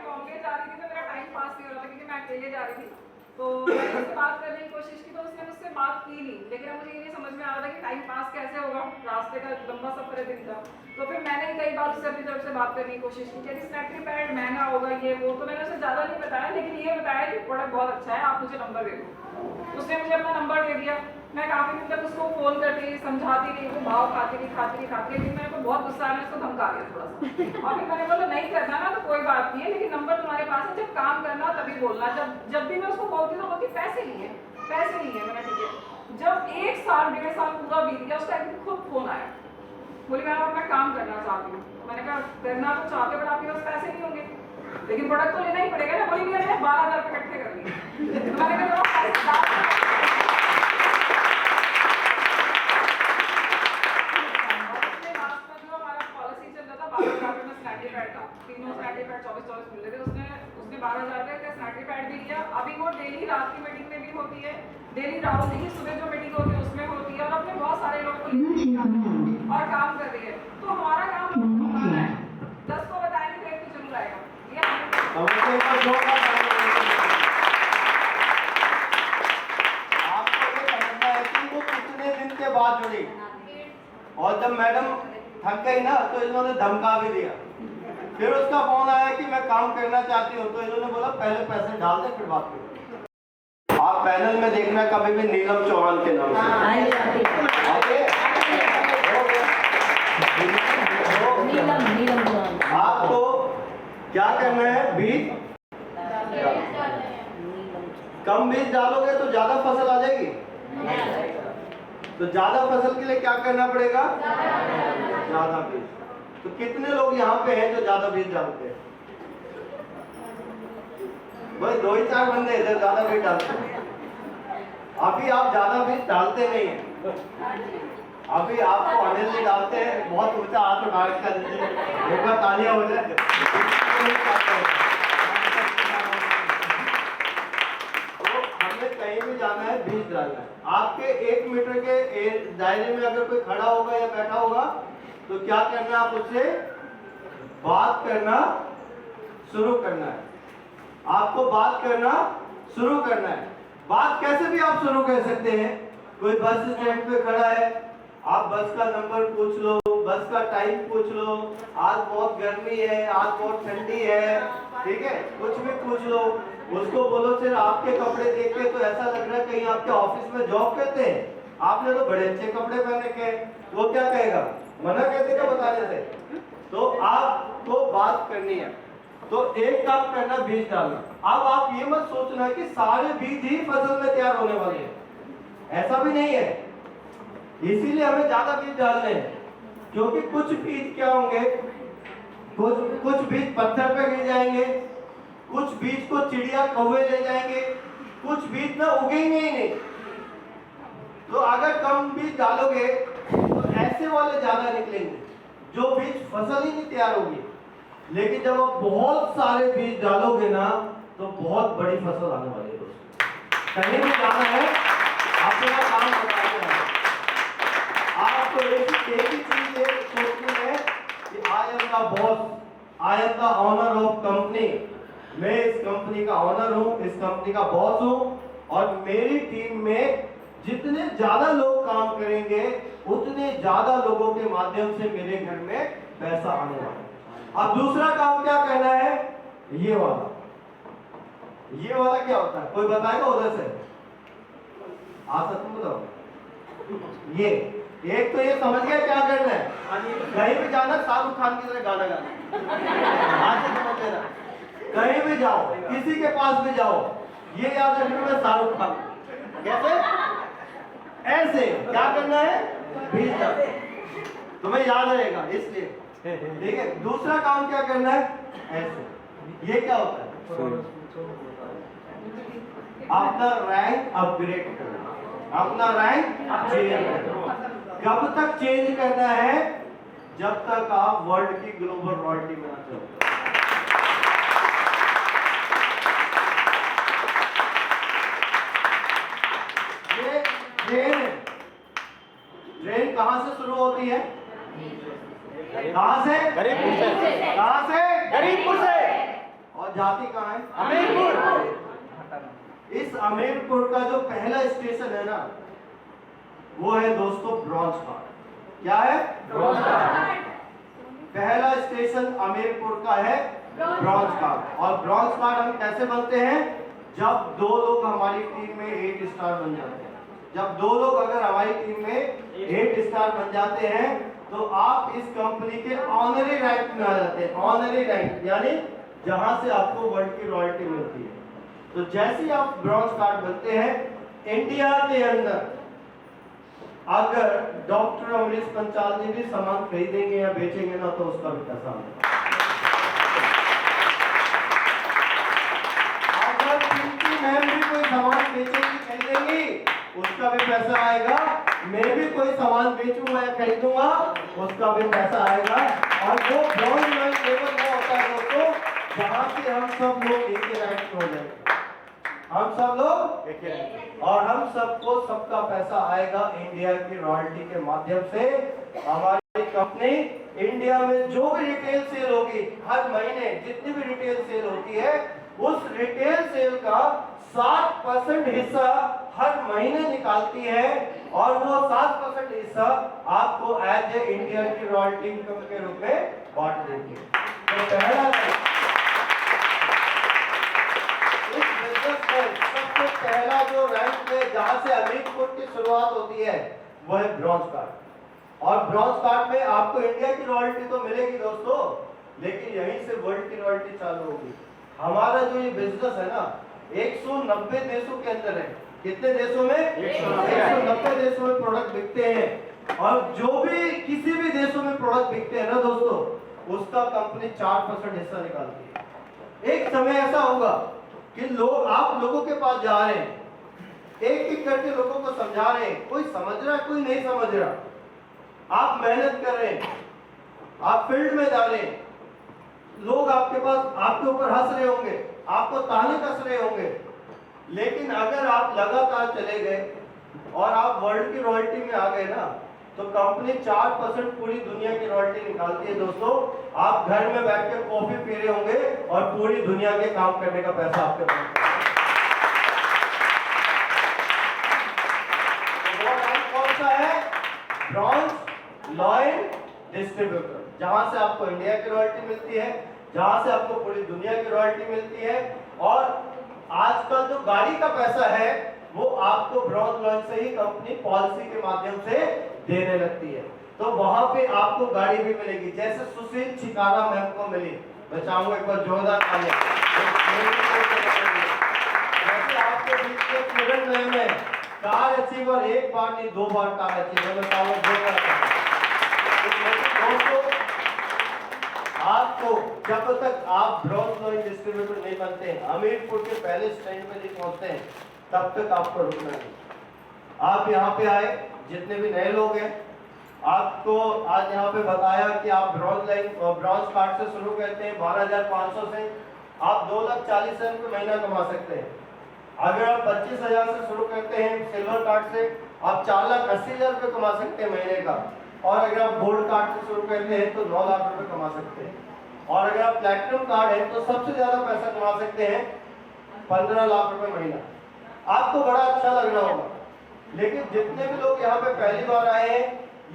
बॉम्बे जा रही थी तो मेरा टाइम पास नहीं हो रहा था, क्योंकि मैं अकेले जा रही थी। तो मैंने उससे बात करने की कोशिश की, तो उसने मुझसे बात की नहीं, लेकिन मुझे ये नहीं समझ में आ रहा था कि टाइम पास कैसे होगा, रास्ते का लंबा सफर है दिन का। तो फिर मैंने कई बार उससे अपनी तरफ से बात करने की कोशिश की कि स्नैपडी पैड महंगा होगा ये वो, तो मैंने उसे ज़्यादा नहीं बताया, लेकिन ये बताया कि प्रोडक्ट बहुत अच्छा है, आप मुझे नंबर दे दो। उसने मुझे अपना नंबर दे दिया। मैं काफ़ी दिन तक उसको फ़ोन करती रही, समझाती रही, वो भाव खाती रही, लेकिन मेरे को बहुत गुस्सा आया, उसको धमका दिया थोड़ा सा। और फिर मैंने बोला नहीं करना ना तो कोई बात नहीं है, लेकिन नंबर तुम्हारे पास है, जब काम करना हो तभी बोलना। जब भी मैं उसको बोलती हूँ बोलती पैसे नहीं है। मैंने ठीक है। जब 1 साल 1.5 साल पूरा बीत गया, उस टाइम खुद फ़ोन आया, बोली मैं काम करना चाहती हूँ। मैंने कहा करना तो चाहते बट आपके पास पैसे नहीं होंगे। लेकिन प्रोडक्ट तो लेना ही पड़ेगा ना। बोली मैंने 12,000 रुपये इकट्ठे कर लिए। तो मैंने कहा तीनों स्नैटी पैड 24 मिल रहे थे। उसने 12,000 का स्नैटी पैड भी लिया। अभी वो डेली रात की मीटिंग में भी होती है, डेली राहुल की सुबह जो मीटिंग होती है उसमें होती है, और अपने बहुत सारे लोगों को और काम कर रही है। तो हमारा काम बताना है, 10 को बताएंगे तो एक तो जरूर आएगा। ये आपको ये समझना है कि वो कितने दिन के बाद जुड़ी, और जब मैडम थक गई ना तो इन्होंने धमका भी दिया। फिर उसका फोन आया कि मैं काम करना चाहती हूँ, तो इन्होंने बोला पहले पैसे डाल दे फिर बात करो। आप पैनल में देखना कभी भी नीलम चौहान के नाम से नीलम चौहान। आपको क्या करना है, बीज कम बीज डालोगे तो ज्यादा फसल आ जाएगी। तो ज्यादा फसल के लिए क्या करना पड़ेगा, ज्यादा बीज। तो कितने लोग यहाँ पे हैं जो ज्यादा बीज डालते हैं? बस 2 ही 4 बंदे इधर ज्यादा बीज डालते हैं। अभी आप ज्यादा बीज डालते नहीं हैं, अभी आपको अनिल जी डालते हैं। बहुत ऊंचा हाथ उठा कर एक बार तालियां हो जाए। तो हमें कहीं भी जाना है, बीज डालना है। आपके 1 मीटर के दायरे में अगर कोई खड़ा होगा या बैठा होगा तो क्या करना है, आप उससे बात करना शुरू करना है। आपको बात करना शुरू करना है। बात कैसे भी आप शुरू कर सकते हैं। कोई बस स्टैंड पे खड़ा है, आप बस का नंबर पूछ लो, बस का टाइम पूछ लो, आज बहुत गर्मी है, आज बहुत ठंडी है, ठीक है, कुछ भी पूछ लो। उसको बोलो सर आपके कपड़े देख के तो ऐसा लग रहा है कहीं आपके ऑफिस में जॉब करते हैं, आपने तो बड़े अच्छे कपड़े पहने के। वो क्या कहेगा, मना कर देगा बताने से। तो आपको बात करनी है। तो एक काम करना, बीज डालना। अब आप ये मत सोचना कि सारे बीज ही फसल में तैयार होने वाले हैं, ऐसा भी नहीं है। इसीलिए हमें ज्यादा बीज डालने हैं, क्योंकि कुछ बीज क्या होंगे, कुछ बीज पत्थर पे गिर जाएंगे, कुछ बीज को चिड़िया कौवे ले जाएंगे, कुछ बीज ना उगेंगे ही नहीं। तो अगर कम बीज डालोगे तो ऐसे वाले ज्यादा निकलेंगे जो बीज फसल ही नहीं तैयार होगी। लेकिन जब आप बहुत सारे बीज डालोगे ना तो बहुत बड़ी फसल आने वाली है दोस्तों। कहीं भी जाना है, अपना काम बताना है। आपको एक ही चीज सोचनी है कि I am the boss, I am the owner of company. मैं इस कंपनी का ऑनर हूँ, इस कंपनी का बॉस हूँ, और मेरी टीम में जितने ज्यादा लोग काम करेंगे उतने ज्यादा लोगों के माध्यम से मेरे घर में पैसा आने वाला है। अब दूसरा काम क्या करना है, ये वाला क्या होता है, कोई बताएगा उधर से? तुम बताओ। ये एक तो ये समझ गया क्या करना है, कहीं भी जाना शाहरुख खान की तरह गाना गाना। आज से समझ लेना, कहीं भी जाओ, किसी के पास भी जाओ, ये याद रखना मैं शाहरुख खान। कैसे? ऐसे क्या करना है, बीज डालना। तुम्हें याद रहेगा इसलिए, ठीक है। दूसरा काम क्या करना है, ऐसे। ये क्या होता है, अपना रैंक अपग्रेड करना, अपना रैंक चेंज करना। कब तक चेंज करना है, जब तक आप वर्ल्ड की ग्लोबल रॉयल्टी में ना चलो। ट्रेन कहां से शुरू होती है, कहां से, गरीबपुर से, कहां से, गरीबपुर से, और जाती कहां है, हमीरपुर। इस हमीरपुर का जो पहला स्टेशन है ना, वो है दोस्तों ब्रॉन्ज घाट। क्या है, ब्रॉन्ज घाट। पहला स्टेशन हमीरपुर का है ब्रॉन्ज घाट। और ब्रॉन्ज घाट हम कैसे बनते हैं, जब 2 लोग हमारी टीम में 8 स्टार बन जाते हैं। जब 2 लोग अगर हमारी टीम में 8 स्टार बन जाते हैं तो आप इस कंपनी के ऑनरी रैंक में आ जाते हैं। ऑनरी रैंक यानी जहां से आपको वर्ल्ड की रॉयल्टी मिलती है। तो जैसे ही आप ब्रॉन्ज कार्ड बनते हैं, इंडिया के अंदर अगर डॉक्टर अमरीश पंचाल जी भी सामान खरीदेंगे या बेचेंगे ना तो उसका भी पैसा मिलेगा। मैम भी कोई सामान बेचेंगी खरीदेंगी, उसका भी पैसा आएगा। मैं भी कोई सामान बेचूंगा या खरीदूंगा, उसका भी पैसा आएगा। और वो ब्रॉन्ज लॉइन लेवल वो होता है दोस्तों, जहाँ से हम सब लोग एक ही रैंक हो जाएंगे, हम सब लोग एक ही रैंक, और हम सबको सबका पैसा आएगा इंडिया की रॉयल्टी के माध्यम से। हमारी कंपनी इंडिया में जो भी रिटेल सेल होगी, हर महीने जितनी भी रिटेल सेल होती है, उस रिटेल सेल का 7% हिस्सा हर महीने निकालती है, और वो 7% हिस्सा आपको एज ए इंडिया की रॉयल्टी इनकम के रूप में बांट देती है। तो पहला इस बिजनेस में सबसे पहला जो रैंक में जहां से अमीरपुर की शुरुआत होती है वो है ब्रॉन्ज कार्ड। और ब्रॉन्ज कार्ड में आपको इंडिया की रॉयल्टी तो मिलेगी दोस्तों, लेकिन यहीं से वर्ल्ड की रॉयल्टी चालू होगी। हमारा जो ये बिजनेस है ना, 190 देशों के अंदर है। कितने देशों में? 190 देशों में प्रोडक्ट बिकते हैं। और जो भी किसी भी देशों में प्रोडक्ट बिकते हैं ना दोस्तों, उसका कंपनी 4% हिस्सा निकालती है। एक समय ऐसा होगा कि लोग, आप लोगों के पास जा रहे हैं, एक एक करके लोगों को समझा रहे हैं, कोई समझ रहा है, कोई नहीं समझ रहा, आप मेहनत कर रहे हैं, आप फील्ड में जा रहे हैं, लोग आपके पास, आपके ऊपर हंस रहे होंगे, आपको ताने कस रहे होंगे, लेकिन अगर आप लगातार चले गए और आप वर्ल्ड की रॉयल्टी में आ गए ना, तो कंपनी 4% पूरी दुनिया की रॉयल्टी निकालती है दोस्तों। आप घर में बैठ के कॉफी पी रहे होंगे और पूरी दुनिया के काम करने का पैसा आपके पास। तो वो रैंक कौन सा है? ब्रॉन्ज लॉइन डिस्ट्रीब्यूटर, जहां से आपको इंडिया की रॉयल्टी मिलती है, जहां से आपको पूरी दुनिया की रॉयल्टी मिलती है। और आजकल जो गाड़ी का पैसा है वो आपको ब्रॉन्ज लॉइन से ही कंपनी पॉलिसी के माध्यम से देने लगती है, तो वहां पे आपको गाड़ी भी मिलेगी, जैसे सुशील छिकारा मैम को मिली। मैं चाहूंगा एक बार जोरदार तालियां। जैसे आपके बीच में किरण मैम है, कार अचीवर, एक बार नहीं 2 बार कार अचीवर। मैं चाहूंगा जोरदार तालियां। आपको जब तक आप ब्रॉन्ज लॉइन डिस्ट्रीब्यूटर नहीं बनते हैं, हमीरपुर के पहले स्टैंड पे नहीं पहुंचते हैं, तब तक आपको रुकना नहीं। आप यहाँ पे आए, जितने भी नए लोग हैं, आपको आज यहाँ पे बताया कि आप ब्रॉन्ज कार्ड से शुरू करते हैं 12,500 से, आप 2,40,000 रुपये महीना कमा सकते हैं। अगर आप 25,000 से शुरू करते हैं सिल्वर कार्ड से, आप 4,80,000 रुपये कमा सकते हैं महीने का। और अगर आप गोल्ड कार्ड से शुरू करते हैं तो 9 लाख रुपए कमा सकते हैं। और अगर आप प्लैटिनम कार्ड है तो सबसे ज्यादा पैसा कमा सकते हैं, 15 लाख रुपए महीना। आपको बड़ा अच्छा लग रहा होगा, लेकिन जितने भी लोग यहाँ पे पहली बार आए हैं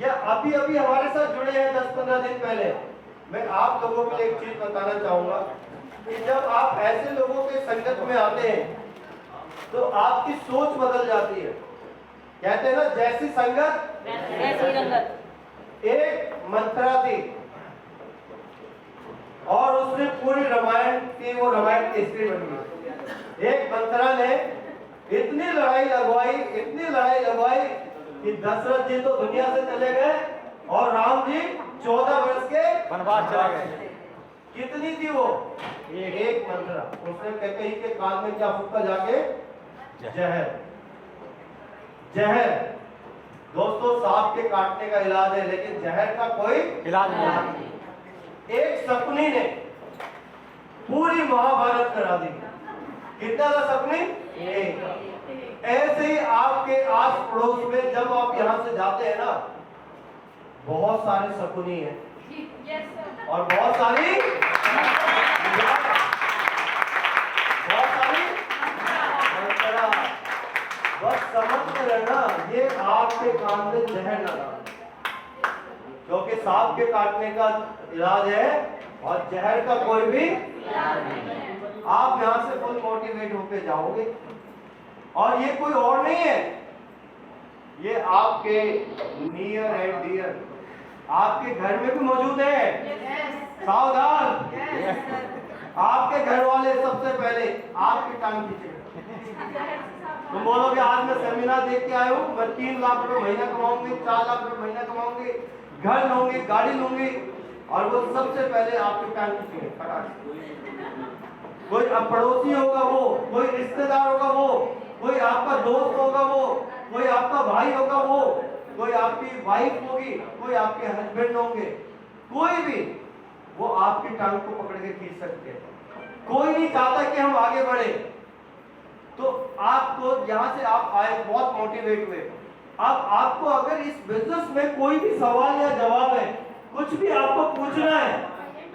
या अभी अभी हमारे साथ जुड़े हैं 10-15 दिन पहले, मैं आप लोगों के लिए एक चीज बताना चाहूंगा कि जब आप ऐसे लोगों के संगत में आते हैं तो आपकी सोच बदल जाती है। कहते हैं ना, जैसी संगत वैसी रंगत। एक मंत्रा थी और उसने पूरी रामायण की, वो रामायण की हिस्ट्री बनी। एक मंत्रा ने इतनी लड़ाई लगवाई कि दशरथ जी तो दुनिया से चले गए और राम जी 14 वर्ष के वनवास चले गए। कितनी थी वो? एक मंत्रा। उसने कैकेयी के कान में क्या फूका जाके? जहर। दोस्तों, सांप के काटने का इलाज है, लेकिन जहर का कोई इलाज नहीं। एक शकुनी ने पूरी महाभारत करा दी। कितना था शकुनी? एक। ऐसे ही आपके आस पड़ोस में जब आप यहाँ से जाते हैं ना, बहुत सारे शकुनी हैं और बहुत सारी मंत्रा। बस समझ रहना, ये आपके कान में जहर न डालो, क्योंकि सांप के काटने का इलाज है और जहर का कोई भी इलाज नहीं। आप यहाँ से फुल मोटिवेट होके जाओगे। और ये कोई और नहीं है, ये आपके नियर एंड डियर आपके घर में भी मौजूद है। सावधान, आपके घर वाले सबसे पहले आपकी टांग खींचेंगे। तुम बोलोगे आज मैं सेमिनार देख के आया हूँ, मैं 3 लाख रुपए महीना कमाऊंगी, 4 लाख रुपए महीना कमाऊंगी, घर लूंगी, गाड़ी लूंगी, और वो सबसे पहले आपके टांग खींचेंगे। कोई पड़ोसी होगा वो, कोई रिश्तेदार होगा वो, कोई आपका दोस्त होगा वो, कोई आपका भाई होगा वो, कोई आपकी वाइफ होगी, कोई आपके हस्बैंड होंगे, कोई भी वो आपकी टांग को पकड़ के खींच सकते हैं। कोई नहीं चाहता कि हम आगे बढ़े। तो आपको यहाँ से आप आए बहुत मोटिवेट हुए। अब आपको अगर इस बिजनेस में कोई भी सवाल या जवाब है, कुछ भी आपको पूछना है,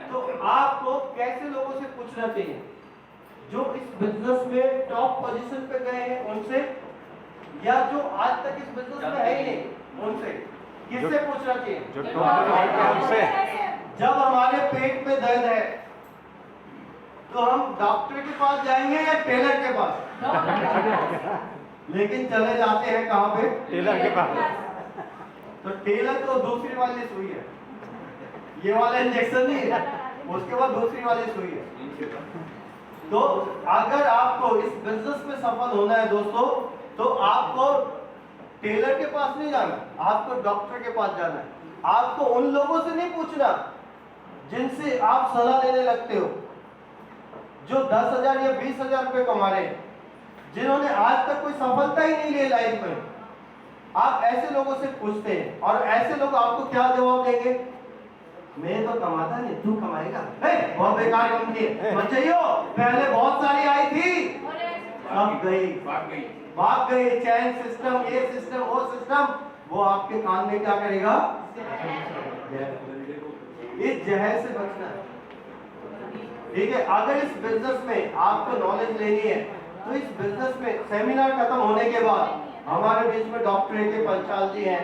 तो आपको कैसे लोगों से पूछना चाहिए? जो इस बिजनेस में टॉप पोजीशन पे गए हैं उनसे, या जो आज तक इस बिजनेस में है ही नहीं उनसे? किससे पूछना चाहिए? जब हमारे पेट में दर्द है तो हम डॉक्टर के पास जाएंगे या टेलर के पास? लेकिन चले जाते हैं कहाँ पे? टेलर के पास। तो टेलर तो दूसरी वाली सुई है, ये वाला इंजेक्शन नहीं है, उसके बाद दूसरी वाली सुई है। तो अगर आपको इस बिजनेस में सफल होना है दोस्तों, तो आपको टेलर के पास नहीं जाना, आपको डॉक्टर के पास जाना है। आपको उन लोगों से नहीं पूछना जिनसे आप सलाह लेने लगते हो, जो 10,000 या 20,000 रुपए कमा रहे हैं, जिन्होंने आज तक कोई सफलता ही नहीं ली लाइफ में। आप ऐसे लोगों से पूछते हैं और ऐसे लोग आपको क्या जवाब देंगे? मैं तो कमाता नहीं, तू कमाएगा, बहुत बेकार कंपनी है, मत चाहिए, पहले बहुत सारी आई थी, अब गई, भाग गई। चैन सिस्टम, ये सिस्टम, वो सिस्टम, वो आपके कान में क्या करेगा? इस जहर से बचना है। ठीक है, अगर इस बिजनेस में आपको नॉलेज लेनी है, तो इस बिजनेस में सेमिनार खत्म होने के बाद हमारे बीच में डॉक्टर के पंचाल जी हैं।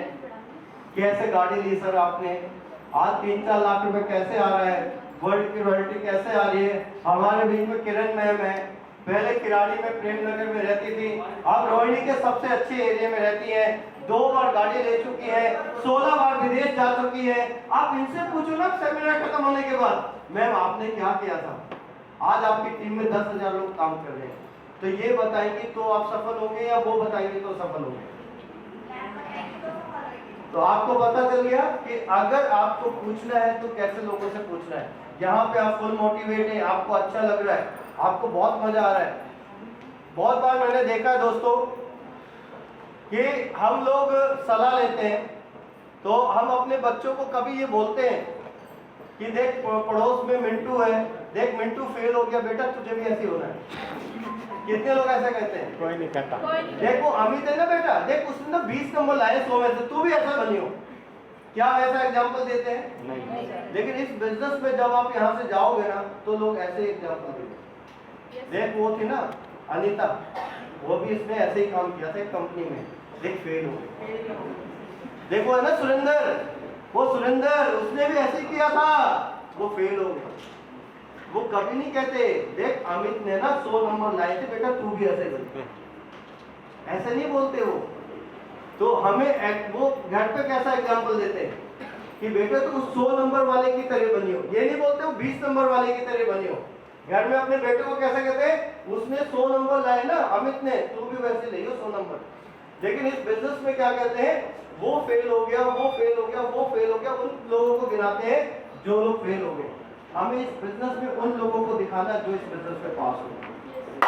कैसे गाड़ी ली सर आपने? आज 3-4 लाख रुपए कैसे आ रहा है? वर्ल्ड की रॉयल्टी कैसे आ रही है? हमारे बीच में किरण मैम है, पहले किराड़ी में प्रेम नगर में रहती थी, अब रोहिणी के सबसे अच्छे एरिया में रहती है, 2 बार गाड़ी ले चुकी है, 16 बार विदेश जा चुकी है। आप इनसे पूछो ना सेमिनार खत्म होने के बाद, मैम आपने क्या किया था? आज आपकी टीम में 10,000 लोग काम कर रहे हैं, तो ये बताएंगे तो आप सफल होंगे, या वो बताएंगे तो सफल होंगे? तो आपको पता चल गया कि अगर आपको पूछना है तो कैसे लोगों से पूछना है। यहाँ पे आप फुल मोटिवेट है, आपको अच्छा लग रहा है, आपको बहुत मजा आ रहा है। बहुत बार मैंने देखा है दोस्तों कि हम लोग सलाह लेते हैं, तो हम अपने बच्चों को कभी ये बोलते हैं कि देख पड़ोस में मिंटू है, देख मिंटू फेल हो गया, बेटा तुझे भी ऐसे होना है। कितने लोग ऐसा कहते हैं? कोई नहीं कहता। देखो अमित है ना बेटा, देख उसने ना 20 नंबर लाए 100 में से, तू भी ऐसा बनियो। क्या वैसा एग्जाम्पल देते हैं? नहीं। लेकिन इस बिजनेस में जब आप यहाँ से जाओगे ना, तो लोग ऐसे एग्जाम्पल देते हैं। देख वो थी ना अनीता, वो भी इसने ऐसे ही काम किया था एक कंपनी में, देख फेल हो गई। देखो है ना सुरेंद्र, वो सुरेंद्र उसने भी ऐसे किया था, वो फेल हो गया। वो कभी नहीं कहते देख अमित ने ना 100 नंबर लाए थे, बेटा तू भी ऐसे कर, ऐसे नहीं बोलते वो। तो हमें वो घर पे कैसा एग्जाम्पल देते हैं कि बेटा तू 100 नंबर वाले की तरह बनियो, ये नहीं बोलते वो 20 नंबर वाले की तरह बनियो। घर में अपने बेटे को कैसे कहते हैं? उसने 100 नंबर लाए ना अमित ने, तू भी वैसे ले 100 नंबर। लेकिन इस बिजनेस में क्या कहते हैं? वो फेल हो गया, वो फेल हो गया, वो फेल हो गया, उन लोगों को गिनाते हैं जो लोग फेल हो गए। हमें इस बिजनेस में उन लोगों को दिखाना जो इस बिजनेस में पास हो।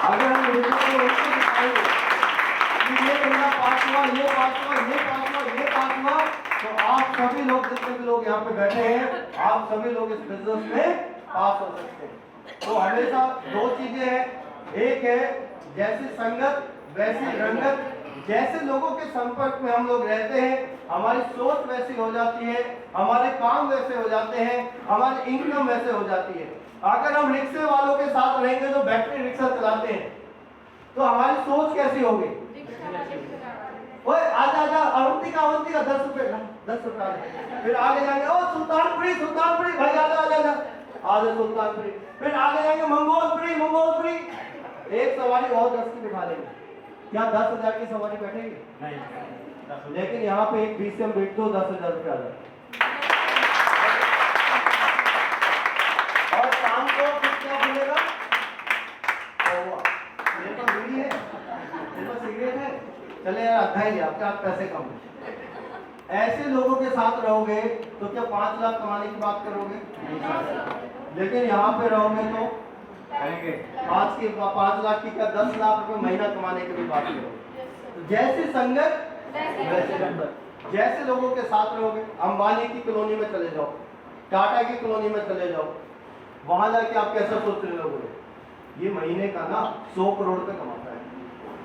अगर हम बिजनेस में उनको दिखाएंगे कि ये बंदा पास हुआ, ये पास हुआ, ये पास हुआ, ये पास हुआ, तो आप सभी लोग, जितने भी लोग यहाँ पे बैठे हैं, आप सभी लोग इस बिजनेस में पास हो सकते हैं। तो हमेशा 2 चीजें हैं, एक है जैसी संगत वैसी रंगत। जैसे लोगों के संपर्क में हम लोग रहते हैं, हमारी सोच वैसी हो जाती है, हमारे काम वैसे हो जाते हैं, हमारी इनकम वैसे हो जाती है। अगर हम रिक्शे वालों के साथ रहेंगे जो बैटरी रिक्शा चलाते हैं, तो हमारी सोच कैसी होगी? ओए आजा आजा अवंतिका 10 रुपए 10 रुपए। फिर आगे जाएंगे ओ सुल्तानपुरी भाई आजा आजा आजा आजा सुल्तानपुरी। फिर आगे जाएंगे मंगोलपुरी। एक सवारी और 10 की बिठा लेंगे, क्या 10,000 की सवारी बैठेगी? नहीं। लेकिन यहाँ पे एक 20 से हम बैठ दो 10,000 रुपये आ जाए। और शाम को फिर क्या मिलेगा? ये तो बीड़ी है, ये तो सिगरेट है, चले यार आधा ही, आपके हाथ पैसे कम है। ऐसे लोगों के साथ रहोगे तो क्या 5 लाख कमाने की बात करोगे? लेकिन यहाँ पे रहोगे तो करेंगे। 5 लाख की क्या 10 लाख रुपए महीना कमाने की भी बात करो। तो जैसी संगत वैसे नंबर। जैसे लोगों के साथ रहोगे, अंबानी की कॉलोनी में चले जाओ, टाटा की कॉलोनी में चले जाओ, वहां जाके आप कैसा सोच रहे लोगे, ये महीने का ना 100 करोड़ रुपए कमाता है,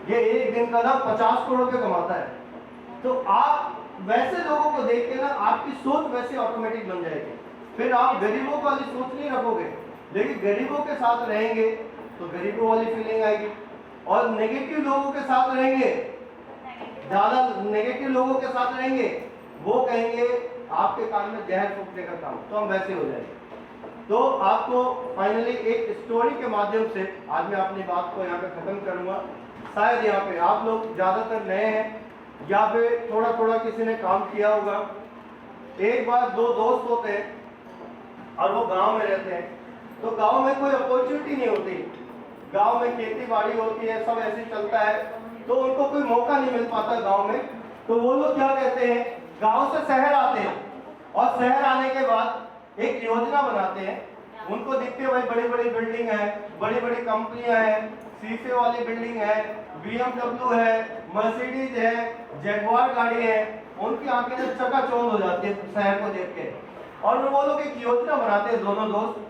ये एक दिन का ना 50 करोड़ रुपए कमाता है। तो आप वैसे लोगों को देख के ना आपकी सोच वैसे ऑटोमेटिक बन जाएगी। फिर आप गरीबों वाली सोच नहीं रखोगे, लेकिन गरीबों के साथ रहेंगे तो गरीबों वाली फीलिंग आएगी। और नेगेटिव लोगों के साथ रहेंगे, ज्यादा नेगेटिव लोगों के साथ रहेंगे, वो कहेंगे आपके कान में जहर फूकने का काम, तो हम वैसे हो जाएंगे। तो आपको फाइनली एक स्टोरी के माध्यम से आज मैं अपनी बात को यहाँ पे खत्म करूंगा। शायद यहाँ पे आप लोग ज्यादातर नए हैं या फिर थोड़ा थोड़ा किसी ने काम किया होगा। एक बार 2 दोस्त होते हैं और वो गांव में रहते हैं, तो गांव में कोई अपॉर्चुनिटी नहीं होती, गांव में खेती बाड़ी होती है, सब ऐसे चलता है, तो उनको कोई मौका नहीं मिल पाता गांव में। तो वो लोग क्या कहते हैं, गांव से शहर आते हैं और शहर आने के बाद एक योजना बनाते हैं। उनको दिखते हैं भाई बड़ी बड़ी बिल्डिंग है, बड़ी बड़ी कंपनियां हैं, शीशे वाली बिल्डिंग है, BMW है, मर्सिडीज है, जगुआर गाड़ी है, उनकी आंखें जब चकाचौंध हो जाती है शहर को देख के। और वो लोग एक योजना बनाते हैं दोनों दोस्त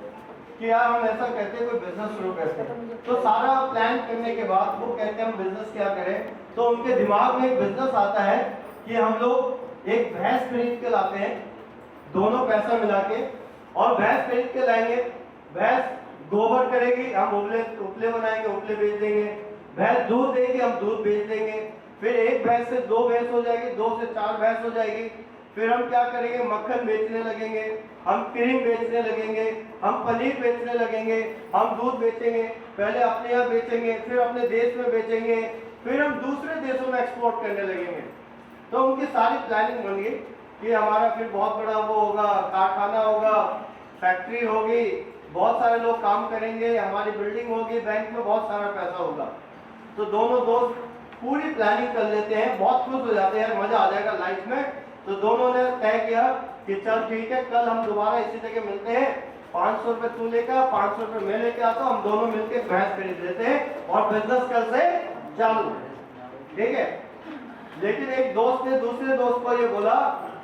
कि यार हम ऐसा कहते हैं कोई बिजनेस शुरू करते हैं। तो सारा प्लान करने के बाद वो कहते हैं हम बिजनेस क्या करें, तो उनके दिमाग में एक बिजनेस आता है कि हम लोग एक भैंस खरीद के लाते हैं, दोनों पैसा मिला के, और भैंस खरीद के लाएंगे, भैंस गोबर करेगी, हम उपले बनाएंगे, उपले बेच देंगे, भैंस दूध देगी, हम दूध बेच देंगे, फिर एक भैंस से 2 भैंस हो जाएगी, 2 से 4 भैंस हो जाएगी, फिर हम क्या करेंगे, मक्खन बेचने लगेंगे, हम क्रीम बेचने लगेंगे, हम पनीर बेचने लगेंगे, हम दूध बेचेंगे, पहले अपने यहाँ बेचेंगे, फिर अपने देश में बेचेंगे, फिर हम दूसरे देशों में एक्सपोर्ट करने लगेंगे। तो उनकी सारी प्लानिंग बन गई कि हमारा फिर बहुत बड़ा वो होगा, कारखाना होगा, फैक्ट्री होगी, बहुत सारे लोग काम करेंगे, हमारी बिल्डिंग होगी, बैंक में बहुत सारा पैसा होगा। तो दोनों दोस्त पूरी प्लानिंग कर लेते हैं, बहुत खुश हो जाते हैं, मजा आ जाएगा लाइफ में। तो दोनों ने तय किया कि चल ठीक है, कल हम दोबारा इसी जगह मिलते हैं, 500 रुपए तू लेकर 500 रुपए मैं लेके आता हूँ, हम दोनों मिलकर भैंस खरीद लेते हैं और बिजनेस कल से चालू, ठीक है। लेकिन एक दोस्त ने दूसरे दोस्त को ये बोला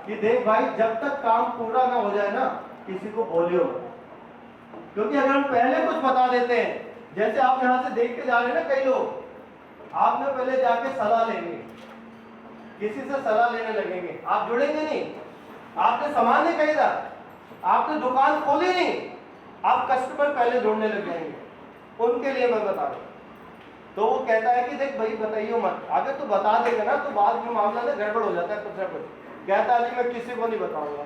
कि देख भाई, जब तक काम पूरा ना हो जाए ना, किसी को बोलियो, क्योंकि अगर हम पहले कुछ बता देते हैं, जैसे आप यहाँ से देख के जा रहे हैं ना, कई लोग आपने पहले जाके सलाह लेंगे, किसी से सलाह लेने लगेंगे, आप जुड़ेंगे नहीं, आपने सामान नहीं खरीदा, आपने दुकान खोली नहीं, आप कस्टमर पहले ढूंढने लग जाएंगे। उनके लिए मैं बता रहा हूँ। तो वो कहता है कि देख भाई बताइए मत, अगर तू बता देगा ना तो बाद में मामला ना गड़बड़ हो जाता है कुछ ना कुछ। कहता है मैं किसी को नहीं बताऊंगा।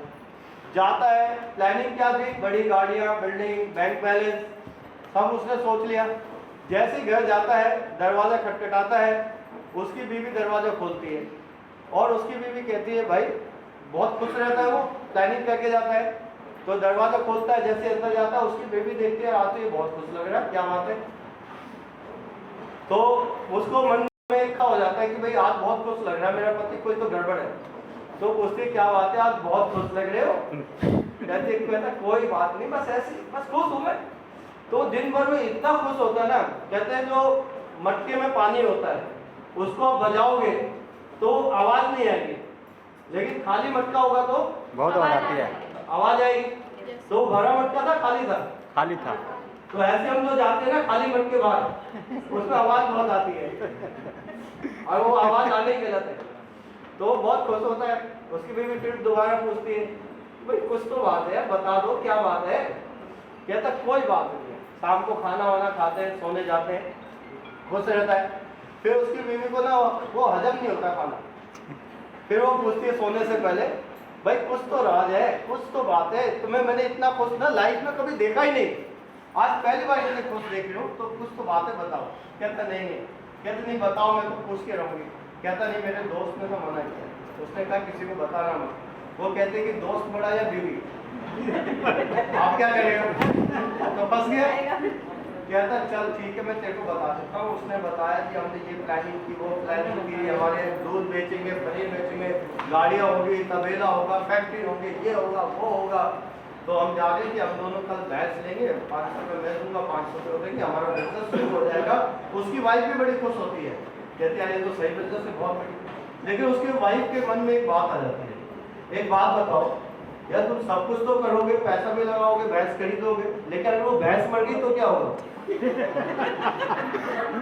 जाता है, प्लानिंग क्या थी, बड़ी गाड़ियाँ, बिल्डिंग, बैंक बैलेंस, सब उसने सोच लिया। जैसे घर जाता है, दरवाजा खटखटाता है, उसकी बीवी दरवाजा खोलती है और उसकी बीवी कहती है भाई, बहुत खुश रहता है वो, प्लानिंग करके जाता है, तो दरवाजा खोलता है, जैसे अंदर जाता है उसकी बेबी देखती है, आती है, बहुत खुश लग रहा है, क्या बात है। तो उसको मन में इक्का हो जाता है कि भाई आज बहुत खुश लग रहा है मेरा पति, कोई तो गड़बड़ है। तो पूछती है क्या बात है, आज बहुत खुश लग रहे हो। कहता कोई बात नहीं, बस ऐसी, बस खुश हूँ मैं। तो दिन भर में इतना खुश होता है ना, कहते हैं जो मटके में पानी होता है उसको आप बजाओगे तो आवाज नहीं आएगी, लेकिन खाली मटका होगा तो बहुत आवाज आती है, आवाज आएगी। तो भरा मटका था, खाली था, खाली था। तो ऐसे हम जो जाते हैं ना खाली मटके बाहर, उसमें आवाज बहुत आती है और वो आवाज आने ही गलत है। तो बहुत खुश होता है। उसकी बीवी फिर दोबारा पूछती है भाई कुछ तो बात है, बता दो क्या बात है। कहता कोई बात नहीं है, शाम को खाना वाना खाते हैं, सोने जाते हैं, खुश रहता है। फिर उसकी बीवी को ना वो हजम नहीं होता खाना, फिर वो पूछती है सोने से पहले भाई कुछ तो राज है, कुछ तो बात है, तुम्हें मैंने इतना खुश ना लाइफ में कभी देखा ही नहीं, आज पहली बार इतने खुश देख रही हूँ, तो कुछ तो बात है बताओ। कहता नहीं, कहते नहीं बताओ, मैं तो पूछ के रहूंगी। कहता नहीं, मेरे दोस्त ने तो मना किया, उसने कहा किसी को बताना मत। वो कहते कि दोस्त बड़ा या बीवी आप क्या करेगा, तो फंस गया। कहता चल ठीक है मैं तेरे को बता देता हूँ। उसने बताया कि हमने ये प्लानिंग की, वो प्लानिंग की, हमारे दूध बेचेंगे, पनीर बेचेंगे, गाड़ियाँ होगी, तबेला होगा, फैक्ट्री होगी, ये होगा वो होगा। तो हम जा रहे कि हम दोनों कल मैच लेंगे, 500 रुपये मैं दूंगा, 500 रुपये देंगे, हमारा बिजनेस शुरू हो जाएगा। उसकी वाइफ भी बड़ी खुश होती है, कहती है ये तो सही बिजनेस है, बहुत बड़ी। लेकिन उसके वाइफ के मन में एक बात आ जाती है, एक बात बताओ यार, तुम सब कुछ तो करोगे, पैसा भी लगाओगे, भैंस खरीदोगे, लेकिन अगर वो भैंस मर गई तो क्या होगा?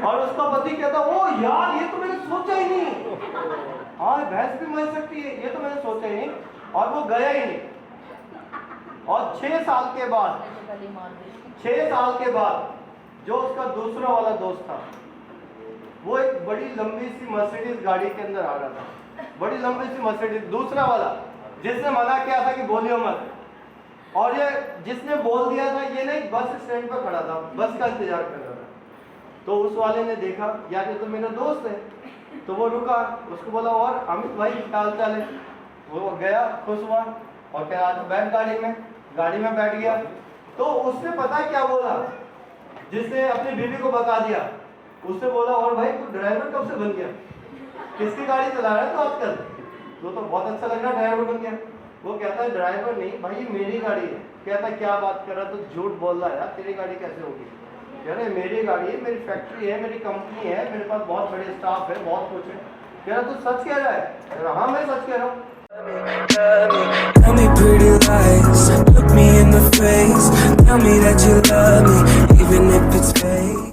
और उसका पति कहता ओ यार ये तो मैंने सोचा ही नहीं, हाँ भैंस भी मर सकती है, ये तो मैंने सोचा ही नहीं, और वो गया ही नहीं। और 6 साल के बाद 6 साल के बाद जो उसका दूसरा वाला दोस्त था, वो एक बड़ी लंबी सी मर्सिडीज गाड़ी के अंदर आ रहा था, बड़ी लंबी सी मर्सिडीज, दूसरा वाला जिसने मना किया था कि बोलियो मत, और ये जिसने बोल दिया था ये नहीं, बस स्टैंड पर खड़ा था, बस का इंतजार कर रहा था। तो उस वाले ने देखा यार ये तो मेरा दोस्त है, तो वो रुका, उसको बोला और अमित भाई क्या हाल चाल है? वो गया, खुश हुआ और कह आज बैठ गाड़ी में बैठ गया। तो उसने पता क्या बोला, जिसने अपनी बीवी को बता दिया, उससे बोला और भाई तू ड्राइवर कब से बन गया, किसकी गाड़ी चला रहा है तो आजकल, तो बहुत अच्छा लग रहा ड्राइवर बन गया। वो कहता है ड्राइवर नहीं भाई ये मेरी गाड़ी है। कहता है क्या बात कर रहा, तो झूठ बोल रहा है यार, तेरी गाड़ी कैसे होगी? कह रहे मेरी गाड़ी है, मेरी फैक्ट्री है, मेरी कंपनी है, मेरे पास बहुत बड़े स्टाफ है, बहुत कुछ है। कह रहा तू सच कह रहा है? कह रहा हाँ मैं सच कह रहा हूँ। Tell me pretty lies, look me in the face, tell me that you love me, even if it's fake.